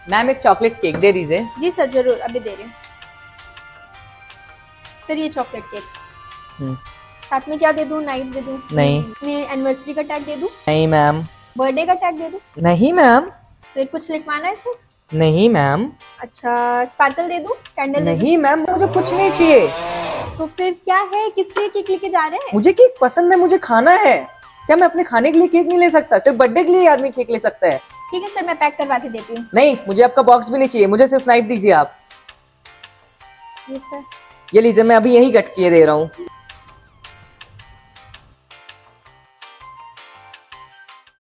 Ma'am एक chocolate cake दे दीजिए। जी sir जरूर, अभी दे रही हूँ। सर ये चॉकलेट केक, हम्म, साथ में क्या दे दूँ? नाइफ दे दूँ? नहीं। एनिवर्सरी का टैग दे दूँ? नहीं मैम। बर्थडे का टैग दे दूँ? नहीं मैम। फिर कुछ लिखवाना है सर? नहीं मैम। अच्छा, स्पार्कल दे दूँ? कैंडल दे दूँ? नहीं मैम, मुझे कुछ नहीं चाहिए। तो फिर क्या है, किस लिए केक लेके जा रहे हैं? मुझे केक पसंद है, मुझे खाना है। क्या मैं अपने खाने के लिए केक नहीं ले सकता? सिर्फ बर्थडे के लिए आदमी केक ले सकता है। ठीक है सर, मैं पैक करवा के देती हूँ। नहीं, मुझे आपका बॉक्स भी नहीं चाहिए, मुझे सिर्फ नाइफ दीजिए आप। ये सर। ये लीजिए, मैं अभी यही कट किए दे रहा हूँ।